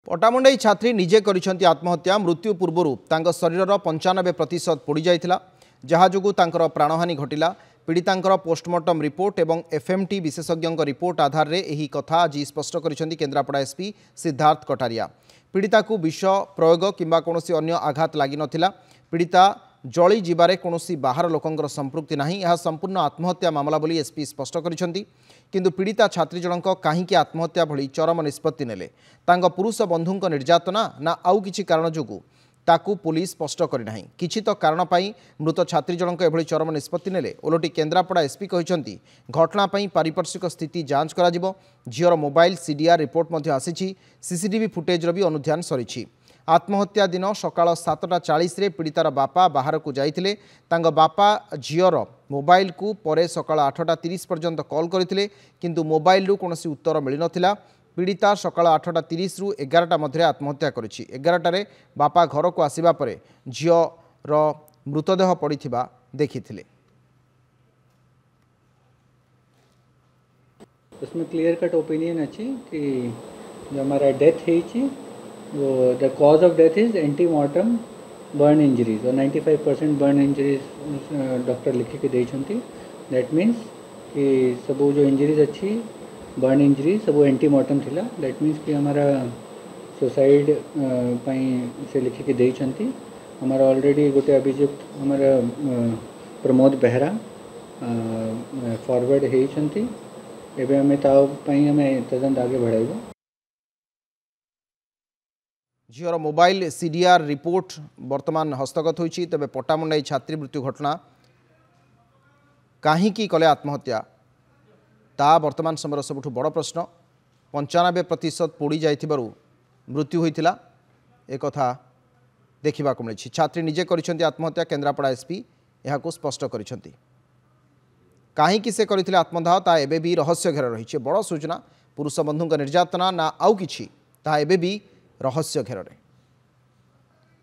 पटामुंडई छात्री निजे करिसेंती आत्महत्या मृत्यु पूर्व शरीर 95% पोड़ी जाइथिला जहा जोगु तांकर प्राणहानि घटिला। पीड़ितांकर पोस्टमार्टम रिपोर्ट एवं एफएमटी विशेषज्ञ रिपोर्ट आधार रे एही कथा आज स्पष्ट करिसेंती केन्द्रापड़ा एसपी सिद्धार्थ कटारिया। पीड़िता को विष प्रयोग किंबा कोनोसी अन्य आघात लागि नथिला। पीड़िता जली जीवारे कोनोसी बाहर लोकंकर संपृक्ति नाही। यह संपूर्ण आत्महत्या मामला बोली एसपी स्पष्ट करिसेंती। किंतु पीड़िता छात्री जनक काहींकी आत्महत्या भली चरम निष्पत्ति नेले तांग पुरुष बंधुंक निर्यातना ना आउ किछि कारण जोगु ताकू पुलिस स्पष्ट करिनाही। किछि तो कारण पाई मृत छात्री जनक एभली चरम निष्पत्ति नेले ओलटी केन्द्रापड़ा एसपी कहिसेंती घटना पाई पारिपार्श्विक स्थिति जांच करा जिवो। झियर मोबाइल सीडीआर रिपोर्ट मध्ये आसीछि। सीसीटीवी फुटेज रो भी अनुध्यान सरिछि। आत्महत्या दिन सकाळ 7:40 रे पीड़ितार बापा बाहर को जाइथिले। तांग बापा झियर मोबाइल को परे सकाळ 8:30 पर्यंत कॉल करथिले किंतु मोबाइल रु कोनोसी उत्तर मिली नथिला। पीड़िता सकाळ 8:30 रु 11टा मध्ये आत्महत्या करिछि। 11टा रे बापा घर को आसीबा परे झियर मृतदेह पड़िथिबा देखिथिले। उसमें क्लियर कट ओपिनियन अच्छी कि जो हमारा डेथ है वो the cause of death is antemortem burn injuries और 95% बर्न इंजरीज डॉक्टर लिखि के देइछंती। दैट मीन्स कि सब जो इंजरीज अच्छी बर्न इंजरी सब एंटीमॉर्टम थिला। दैट मीन्स कि हमारा सुसाइड से लिखि के देइछंती। हमारा ऑलरेडी गोटे अभियुक्त हमारा प्रमोद बेहरा फॉरवर्ड होइछंती। एबे हमें ताव पई हमें तदंत आगे बढ़ाइबो। झियर मोबाइल सीडीआर रिपोर्ट वर्तमान हस्तगत होइछि। तबे पटामुंडई छात्री मृत्यु घटना काहींकी कले आत्महत्या ता वर्तमान समय सबुठु बड़ प्रश्न। 95% पोड़ी जाइथिबारु मृत्यु होइथिला एक कथा देखिबा को मिलिछि। छात्री निजे करिसेंती आत्महत्या केन्द्रापड़ा एसपी एहाकु स्पष्ट करिसेंती। काहींकी से करथिले आत्मदाह ता एबे भी रहस्य घेर रहिछि। बड़ सूचना पुरुष बंधुंक निर्यातना ना आउ किछि ता एबे भी रहस्य घेर रे।